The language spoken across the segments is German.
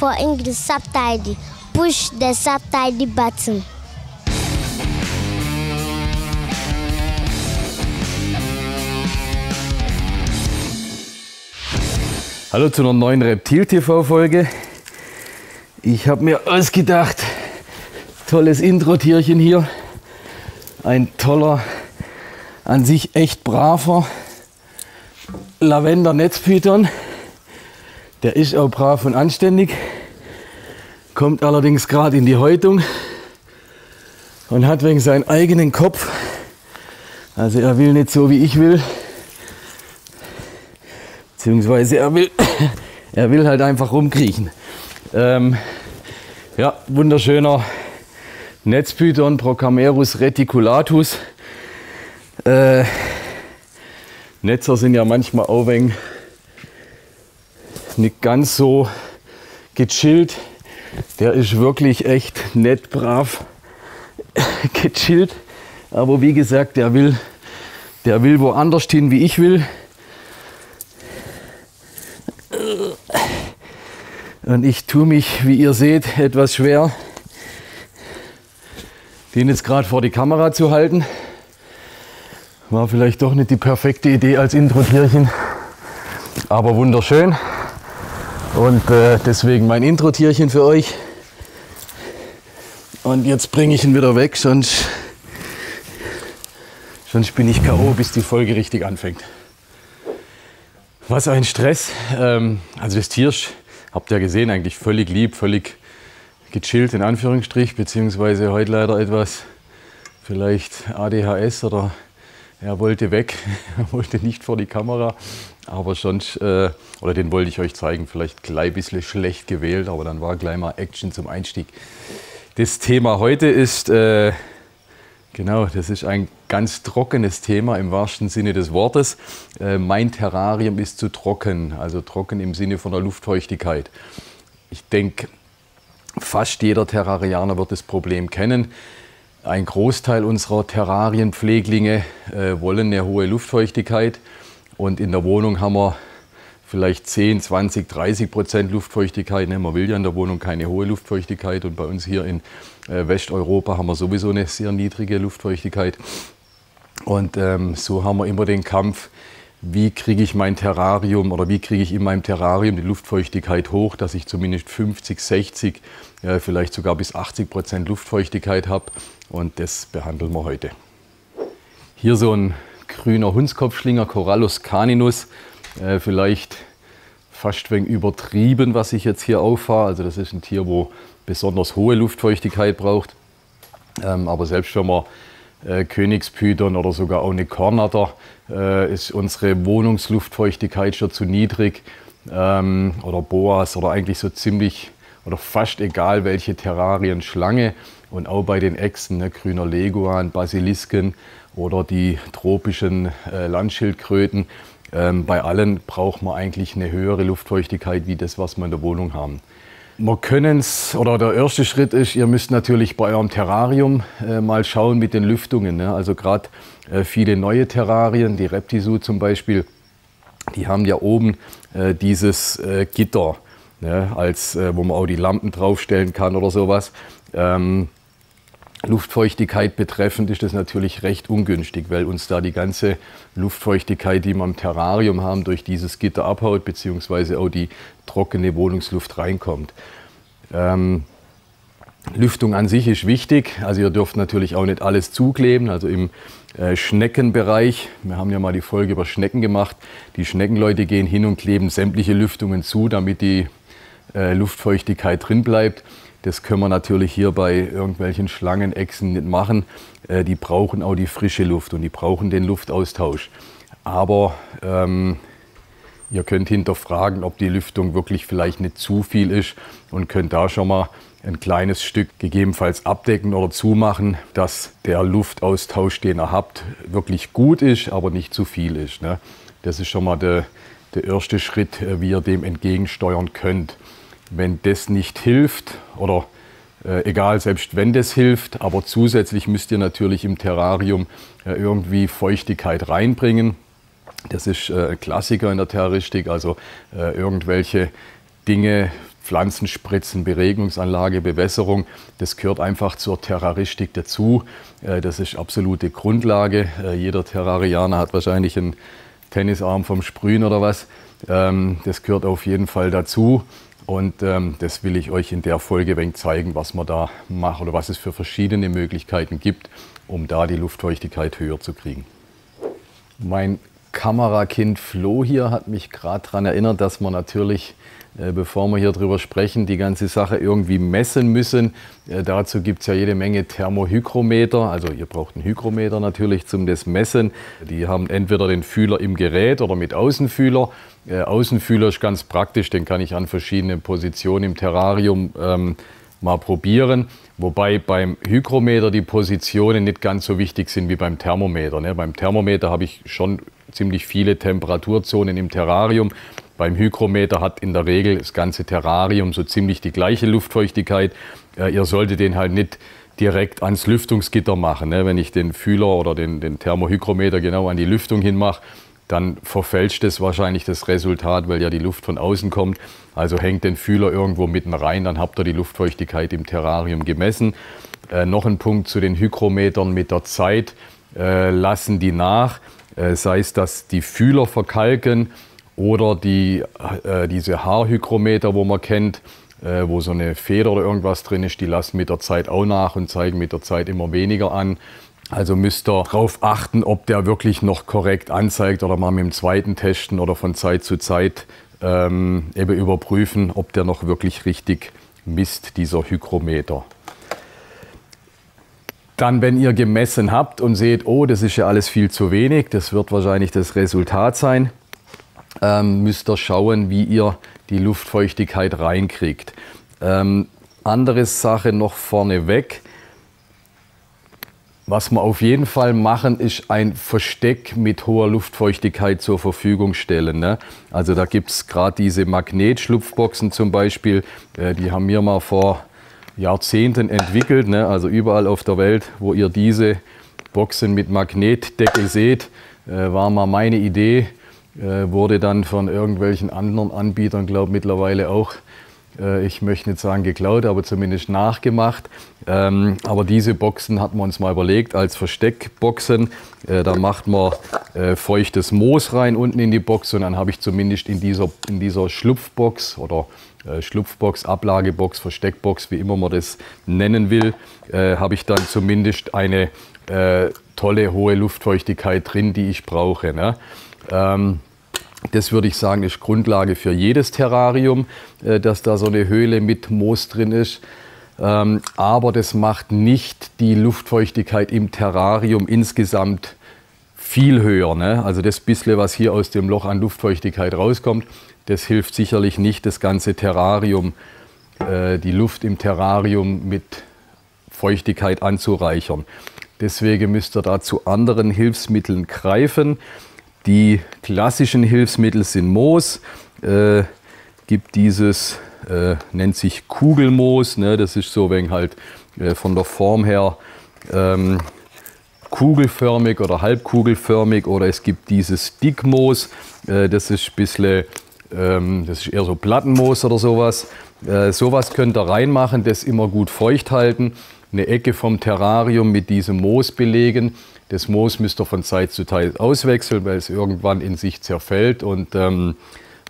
for English subtitle, push the subtitle button. Hallo zu einer neuen Reptil-TV-Folge. Ich habe mir ausgedacht, tolles Intro-Tierchen hier. Ein toller, an sich echt braver Lavender-Netzpython. Der ist auch brav und anständig, kommt allerdings gerade in die Häutung und hat wegen seinen eigenen Kopf, also er will nicht so wie ich will, beziehungsweise er will halt einfach rumkriechen. Ja, wunderschöner Netzpython, Procamerus reticulatus. Netzer sind ja manchmal auch wegen nicht ganz so gechillt. Der ist wirklich echt nett, brav gechillt. Aber wie gesagt, der will woanders hin, wie ich will. Und ich tue mich, wie ihr seht, etwas schwer, den jetzt gerade vor die Kamera zu halten. War vielleicht doch nicht die perfekte Idee als Intro-Tierchen, aber wunderschön. Und deswegen mein Intro-Tierchen für euch. Und jetzt bringe ich ihn wieder weg, sonst bin ich K.O., bis die Folge richtig anfängt. Was ein Stress. Also das Tier, habt ihr gesehen, eigentlich völlig lieb, völlig gechillt in Anführungsstrich, beziehungsweise heute leider etwas vielleicht ADHS oder er wollte weg, er wollte nicht vor die Kamera, aber sonst, oder den wollte ich euch zeigen, vielleicht gleich ein bisschen schlecht gewählt, aber dann war gleich mal Action zum Einstieg. Das Thema heute ist, genau, das ist ein ganz trockenes Thema im wahrsten Sinne des Wortes. Mein Terrarium ist zu trocken, also trocken im Sinne von der Luftfeuchtigkeit. Ich denke, fast jeder Terrarianer wird das Problem kennen. Ein Großteil unserer Terrarienpfleglinge wollen eine hohe Luftfeuchtigkeit und in der Wohnung haben wir vielleicht 10, 20, 30% Luftfeuchtigkeit. Man will ja in der Wohnung keine hohe Luftfeuchtigkeit und bei uns hier in Westeuropa haben wir sowieso eine sehr niedrige Luftfeuchtigkeit. Und so haben wir immer den Kampf, wie kriege ich mein Terrarium oder wie kriege ich in meinem Terrarium die Luftfeuchtigkeit hoch, dass ich zumindest 50, 60, vielleicht sogar bis 80% Luftfeuchtigkeit habe. Und das behandeln wir heute. Hier so ein grüner Hundskopfschlinger, Corallus caninus. Vielleicht fast ein wenig übertrieben, was ich jetzt hier auffahre. Also das ist ein Tier, wo besonders hohe Luftfeuchtigkeit braucht. Aber selbst wenn man Königspython oder sogar auch eine Kornatter, ist unsere Wohnungsluftfeuchtigkeit schon zu niedrig. Oder Boas oder eigentlich so ziemlich oder fast egal welche Terrarienschlange. Und auch bei den Echsen, ne, grüner Leguan, Basilisken oder die tropischen Landschildkröten. Bei allen braucht man eigentlich eine höhere Luftfeuchtigkeit wie das, was wir in der Wohnung haben. Wir können es, oder der erste Schritt ist, ihr müsst natürlich bei eurem Terrarium mal schauen mit den Lüftungen. Ne? Also gerade viele neue Terrarien, die Reptisu zum Beispiel, die haben ja oben dieses Gitter, ne? Wo man auch die Lampen draufstellen kann oder sowas. Luftfeuchtigkeit betreffend ist das natürlich recht ungünstig, weil uns da die ganze Luftfeuchtigkeit, die wir im Terrarium haben, durch dieses Gitter abhaut, beziehungsweise auch die trockene Wohnungsluft reinkommt. Lüftung an sich ist wichtig, also ihr dürft natürlich auch nicht alles zukleben, also im Schneckenbereich, wir haben ja mal die Folge über Schnecken gemacht, die Schneckenleute gehen hin und kleben sämtliche Lüftungen zu, damit die Luftfeuchtigkeit drin bleibt. Das können wir natürlich hier bei irgendwelchen Schlangen, Echsen nicht machen. Die brauchen auch die frische Luft und die brauchen den Luftaustausch. Aber ihr könnt hinterfragen, ob die Lüftung wirklich vielleicht nicht zu viel ist und könnt da schon mal ein kleines Stück gegebenenfalls abdecken oder zumachen, dass der Luftaustausch, den ihr habt, wirklich gut ist, aber nicht zu viel ist. Ne? Das ist schon mal der erste Schritt, wie ihr dem entgegensteuern könnt. Wenn das nicht hilft, oder egal, selbst wenn das hilft, aber zusätzlich müsst ihr natürlich im Terrarium irgendwie Feuchtigkeit reinbringen. Das ist ein Klassiker in der Terroristik, also irgendwelche Dinge, Pflanzenspritzen, Beregnungsanlage, Bewässerung, das gehört einfach zur Terraristik dazu. Das ist absolute Grundlage. Jeder Terrarianer hat wahrscheinlich einen Tennisarm vom Sprühen oder was. Das gehört auf jeden Fall dazu. Und das will ich euch in der Folge ein wenig zeigen, was man da macht oder was es für verschiedene Möglichkeiten gibt, um da die Luftfeuchtigkeit höher zu kriegen. Mein Kamerakind Flo hier hat mich gerade daran erinnert, dass wir natürlich, bevor wir hier drüber sprechen, die ganze Sache irgendwie messen müssen. Dazu gibt es ja jede Menge Thermohygrometer. Also ihr braucht einen Hygrometer natürlich zum das Messen. Die haben entweder den Fühler im Gerät oder mit Außenfühler. Außenfühler ist ganz praktisch, den kann ich an verschiedenen Positionen im Terrarium mal probieren. Wobei beim Hygrometer die Positionen nicht ganz so wichtig sind wie beim Thermometer. Beim Thermometer habe ich schon ziemlich viele Temperaturzonen im Terrarium. Beim Hygrometer hat in der Regel das ganze Terrarium so ziemlich die gleiche Luftfeuchtigkeit. Ihr solltet den halt nicht direkt ans Lüftungsgitter machen. Wenn ich den Fühler oder den Thermohygrometer genau an die Lüftung hinmache, dann verfälscht es wahrscheinlich das Resultat, weil ja die Luft von außen kommt. Also hängt den Fühler irgendwo mitten rein, dann habt ihr die Luftfeuchtigkeit im Terrarium gemessen. Noch ein Punkt zu den Hygrometern: mit der Zeit lassen die nach, sei es, dass die Fühler verkalken oder diese Haarhygrometer, wo man kennt, wo so eine Feder oder irgendwas drin ist, die lassen mit der Zeit auch nach und zeigen mit der Zeit immer weniger an. Also müsst ihr darauf achten, ob der wirklich noch korrekt anzeigt oder mal mit dem zweiten testen oder von Zeit zu Zeit eben überprüfen, ob der noch wirklich richtig misst, dieser Hygrometer. Dann, wenn ihr gemessen habt und seht, oh, das ist ja alles viel zu wenig, das wird wahrscheinlich das Resultat sein, müsst ihr schauen, wie ihr die Luftfeuchtigkeit reinkriegt. Andere Sache noch vorneweg. Was wir auf jeden Fall machen, ist ein Versteck mit hoher Luftfeuchtigkeit zur Verfügung stellen. Ne? Also da gibt es gerade diese Magnetschlupfboxen zum Beispiel, die haben wir mal vor Jahrzehnten entwickelt. Ne? Also überall auf der Welt, wo ihr diese Boxen mit Magnetdeckel seht, war mal meine Idee. Wurde dann von irgendwelchen anderen Anbietern, glaube ich, mittlerweile auch, ich möchte nicht sagen geklaut, aber zumindest nachgemacht. Aber diese Boxen hatten wir uns mal überlegt als Versteckboxen. Da macht man feuchtes Moos rein unten in die Box und dann habe ich zumindest in dieser Schlupfbox oder Schlupfbox, Ablagebox, Versteckbox, wie immer man das nennen will, habe ich dann zumindest eine tolle hohe Luftfeuchtigkeit drin, die ich brauche. Ne? Das würde ich sagen, ist Grundlage für jedes Terrarium, dass da so eine Höhle mit Moos drin ist. Aber das macht nicht die Luftfeuchtigkeit im Terrarium insgesamt viel höher. Ne? Also das bisschen, was hier aus dem Loch an Luftfeuchtigkeit rauskommt, das hilft sicherlich nicht, das ganze Terrarium, die Luft im Terrarium mit Feuchtigkeit anzureichern. Deswegen müsst ihr da zu anderen Hilfsmitteln greifen. Die klassischen Hilfsmittel sind Moos, gibt dieses, nennt sich Kugelmoos, ne? Das ist so wegen halt von der Form her kugelförmig oder halbkugelförmig, oder es gibt dieses Dickmoos, das ist ein bisschen, das ist eher so Plattenmoos oder sowas. Sowas könnt ihr reinmachen, das immer gut feucht halten, eine Ecke vom Terrarium mit diesem Moos belegen. Das Moos müsst ihr von Zeit zu Zeit auswechseln, weil es irgendwann in sich zerfällt und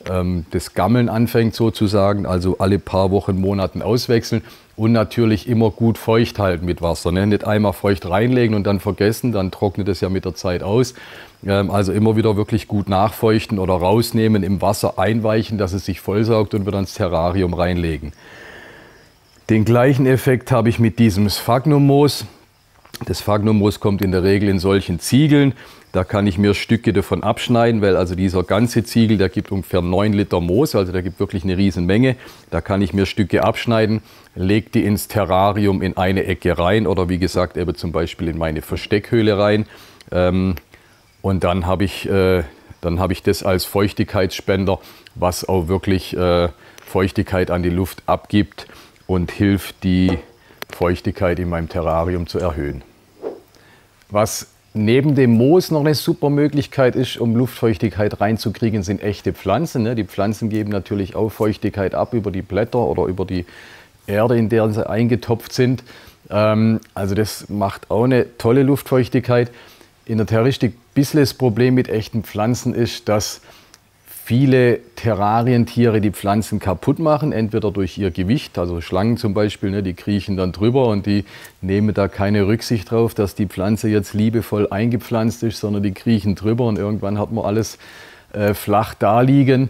das Gammeln anfängt sozusagen. Also alle paar Wochen, Monaten auswechseln und natürlich immer gut feucht halten mit Wasser. Ne? Nicht einmal feucht reinlegen und dann vergessen, dann trocknet es ja mit der Zeit aus. Also immer wieder wirklich gut nachfeuchten oder rausnehmen, im Wasser einweichen, dass es sich vollsaugt und wieder ins Terrarium reinlegen. Den gleichen Effekt habe ich mit diesem Sphagnummoos. Das Sphagnummoos kommt in der Regel in solchen Ziegeln. Da kann ich mir Stücke davon abschneiden, weil also dieser ganze Ziegel, der gibt ungefähr 9 Liter Moos, also der gibt wirklich eine riesen Menge. Da kann ich mir Stücke abschneiden, lege die ins Terrarium in eine Ecke rein oder wie gesagt eben zum Beispiel in meine Versteckhöhle rein. Und dann habe ich das als Feuchtigkeitsspender, was auch wirklich Feuchtigkeit an die Luft abgibt und hilft, die Feuchtigkeit in meinem Terrarium zu erhöhen. Was neben dem Moos noch eine super Möglichkeit ist, um Luftfeuchtigkeit reinzukriegen, sind echte Pflanzen. Ne? Die Pflanzen geben natürlich auch Feuchtigkeit ab über die Blätter oder über die Erde, in der sie eingetopft sind. Also das macht auch eine tolle Luftfeuchtigkeit. In der Terraristik ein bisschen das Problem mit echten Pflanzen ist, dass viele Terrarientiere die Pflanzen kaputt machen, entweder durch ihr Gewicht, also Schlangen zum Beispiel, ne, die kriechen dann drüber und die nehmen da keine Rücksicht drauf, dass die Pflanze jetzt liebevoll eingepflanzt ist, sondern die kriechen drüber und irgendwann hat man alles flach da liegen.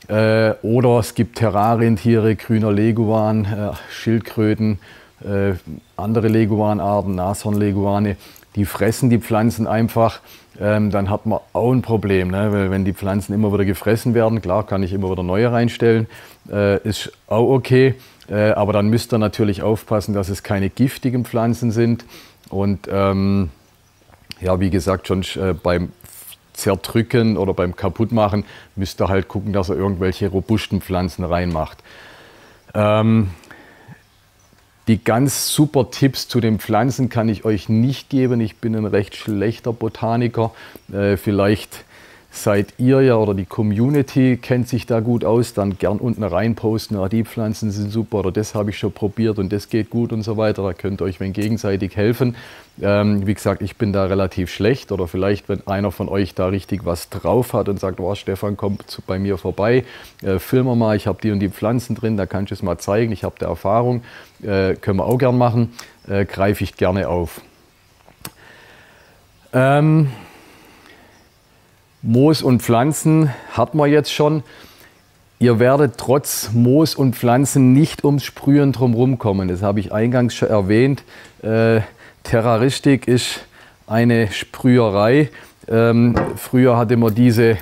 Oder es gibt Terrarientiere, grüner Leguan, Schildkröten, andere Leguanarten, Nashornleguane, die fressen die Pflanzen einfach. Dann hat man auch ein Problem, ne? Weil wenn die Pflanzen immer wieder gefressen werden, klar kann ich immer wieder neue reinstellen, ist auch okay, aber dann müsst ihr natürlich aufpassen, dass es keine giftigen Pflanzen sind und ja, wie gesagt, schon beim Zerdrücken oder beim Kaputtmachen müsst ihr halt gucken, dass ihr irgendwelche robusten Pflanzen reinmacht. Die ganz super Tipps zu den Pflanzen kann ich euch nicht geben. Ich bin ein recht schlechter Botaniker. Vielleicht seid ihr ja oder die Community kennt sich da gut aus. Dann gern unten rein posten, ah, die Pflanzen sind super oder das habe ich schon probiert und das geht gut und so weiter. Da könnt ihr euch wenn gegenseitig helfen. Wie gesagt, ich bin da relativ schlecht oder vielleicht, wenn einer von euch da richtig was drauf hat und sagt, oh, Stefan, komm bei mir vorbei, film mal, ich habe die und die Pflanzen drin, da kannst du es mal zeigen, ich habe da Erfahrung, können wir auch gern machen, greife ich gerne auf. Moos und Pflanzen hat man jetzt schon. Ihr werdet trotz Moos und Pflanzen nicht ums Sprühen drumherum kommen. Das habe ich eingangs schon erwähnt. Terraristik ist eine Sprüherei. Früher hatte man diese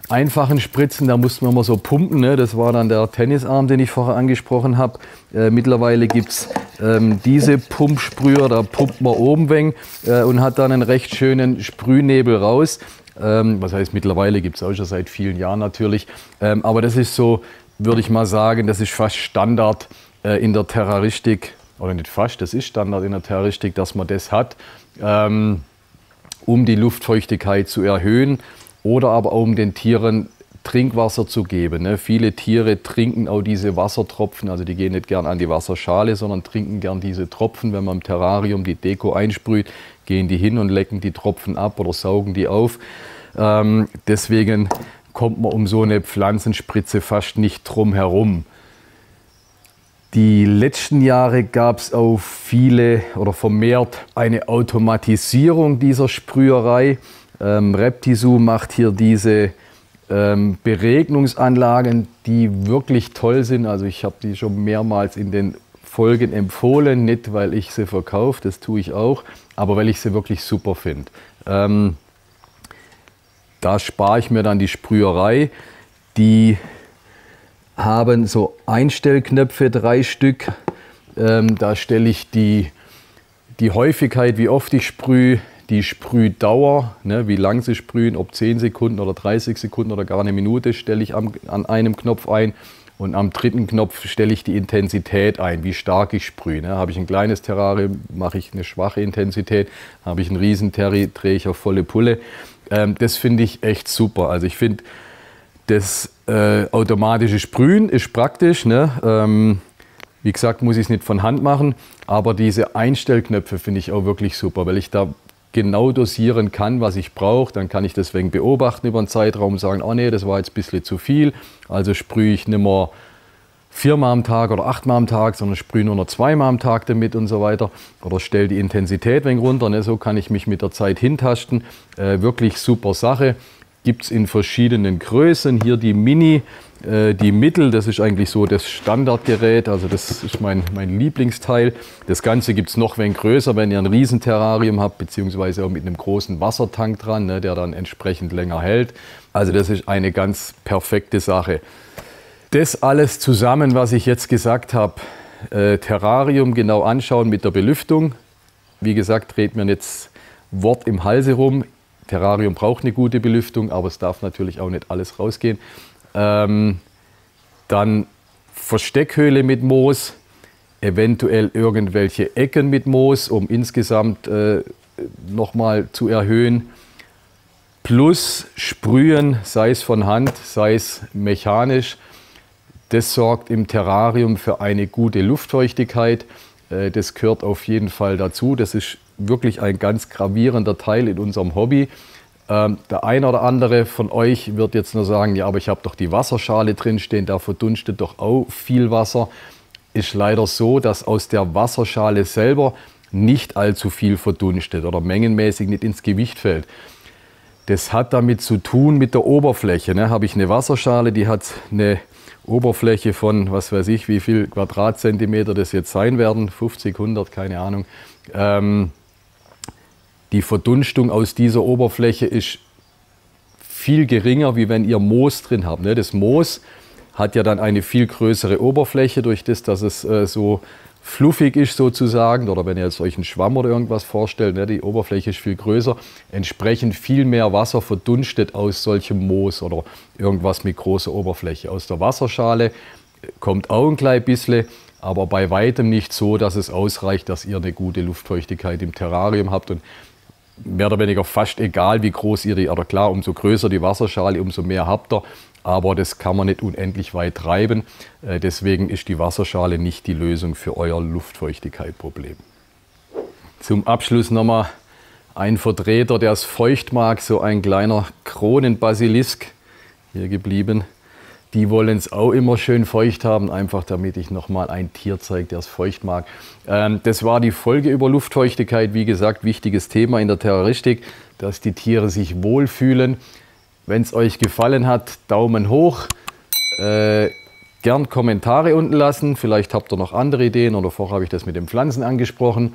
einfachen Spritzen, da mussten wir immer so pumpen. Ne? Das war dann der Tennisarm, den ich vorher angesprochen habe. Mittlerweile gibt es diese Pumpsprüher, da pumpt man oben weg und hat dann einen recht schönen Sprühnebel raus. Was heißt mittlerweile, gibt es auch schon seit vielen Jahren natürlich. Aber das ist so, würde ich mal sagen, das ist fast Standard in der Terraristik. Oder nicht fast, das ist Standard in der Terraristik, dass man das hat, um die Luftfeuchtigkeit zu erhöhen oder aber auch um den Tieren Trinkwasser zu geben. Ne? Viele Tiere trinken auch diese Wassertropfen, also die gehen nicht gern an die Wasserschale, sondern trinken gern diese Tropfen. Wenn man im Terrarium die Deko einsprüht, gehen die hin und lecken die Tropfen ab oder saugen die auf. Deswegen kommt man um so eine Pflanzenspritze fast nicht drum herum. Die letzten Jahre gab es auch viele oder vermehrt eine Automatisierung dieser Sprüherei. Reptisu macht hier diese Beregnungsanlagen, die wirklich toll sind. Also ich habe die schon mehrmals in den Folgen empfohlen, nicht weil ich sie verkaufe, das tue ich auch, aber weil ich sie wirklich super finde. Da spare ich mir dann die Sprüherei. Die haben so Einstellknöpfe, 3 Stück. Da stelle ich die Häufigkeit, wie oft ich sprühe, die Sprühdauer, ne, wie lang sie sprühen, ob 10 Sekunden oder 30 Sekunden oder gar eine Minute, stelle ich an einem Knopf ein. Und am dritten Knopf stelle ich die Intensität ein, wie stark ich sprühe. Ne. Habe ich ein kleines Terrarium, mache ich eine schwache Intensität. Habe ich einen Riesenterri, drehe ich auf volle Pulle. Das finde ich echt super. Also ich finde, das automatische Sprühen ist praktisch. Ne? Wie gesagt, muss ich es nicht von Hand machen, aber diese Einstellknöpfe finde ich auch wirklich super, weil ich da genau dosieren kann, was ich brauche. Dann kann ich deswegen beobachten über einen Zeitraum und sagen, oh nee, das war jetzt ein bisschen zu viel. Also sprühe ich nicht mehr 4-mal am Tag oder 8-mal am Tag, sondern sprühe nur noch 2-mal am Tag damit und so weiter. Oder stelle die Intensität ein wenig runter. Ne? So kann ich mich mit der Zeit hintasten. Wirklich super Sache. Gibt es in verschiedenen Größen. Hier die Mini, die Mittel, das ist eigentlich so das Standardgerät. Also das ist mein Lieblingsteil. Das Ganze gibt es noch ein wenig größer, wenn ihr ein Riesenterrarium habt, beziehungsweise auch mit einem großen Wassertank dran, ne, der dann entsprechend länger hält. Also das ist eine ganz perfekte Sache. Das alles zusammen, was ich jetzt gesagt habe, Terrarium genau anschauen mit der Belüftung. Wie gesagt, dreht mir jetzt Wort im Halse rum. Terrarium braucht eine gute Belüftung, aber es darf natürlich auch nicht alles rausgehen. Dann Versteckhöhle mit Moos, eventuell irgendwelche Ecken mit Moos, um insgesamt nochmal zu erhöhen. Plus Sprühen, sei es von Hand, sei es mechanisch. Das sorgt im Terrarium für eine gute Luftfeuchtigkeit. Das gehört auf jeden Fall dazu. Das ist wirklich ein ganz gravierender Teil in unserem Hobby. Der eine oder andere von euch wird jetzt nur sagen, ja, aber ich habe doch die Wasserschale drin stehen, da verdunstet doch auch viel Wasser. Ist leider so, dass aus der Wasserschale selber nicht allzu viel verdunstet oder mengenmäßig nicht ins Gewicht fällt. Das hat damit zu tun mit der Oberfläche. Ne? Habe ich eine Wasserschale, die hat eine Oberfläche von, was weiß ich, wie viel Quadratzentimeter das jetzt sein werden, 50, 100, keine Ahnung. Die Verdunstung aus dieser Oberfläche ist viel geringer, wie wenn ihr Moos drin habt. Ne? Das Moos hat ja dann eine viel größere Oberfläche, durch das, dass es so fluffig ist sozusagen, oder wenn ihr jetzt euch einen Schwamm oder irgendwas vorstellt, ne, die Oberfläche ist viel größer, entsprechend viel mehr Wasser verdunstet aus solchem Moos oder irgendwas mit großer Oberfläche. Aus der Wasserschale kommt auch ein klein bisschen, aber bei weitem nicht so, dass es ausreicht, dass ihr eine gute Luftfeuchtigkeit im Terrarium habt. Und mehr oder weniger fast egal, wie groß ihr die, oder klar, umso größer die Wasserschale, umso mehr habt ihr. Aber das kann man nicht unendlich weit treiben. Deswegen ist die Wasserschale nicht die Lösung für euer Luftfeuchtigkeit-Problem. Zum Abschluss nochmal ein Vertreter, der es feucht mag, so ein kleiner Kronenbasilisk hier geblieben. Die wollen es auch immer schön feucht haben, einfach damit ich nochmal ein Tier zeige, der es feucht mag. Das war die Folge über Luftfeuchtigkeit. Wie gesagt, wichtiges Thema in der Terroristik, dass die Tiere sich wohlfühlen. Wenn es euch gefallen hat, Daumen hoch, gern Kommentare unten lassen. Vielleicht habt ihr noch andere Ideen oder vorher habe ich das mit den Pflanzen angesprochen.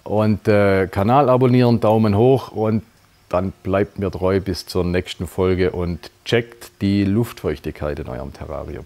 Und Kanal abonnieren, Daumen hoch und dann bleibt mir treu bis zur nächsten Folge und checkt die Luftfeuchtigkeit in eurem Terrarium.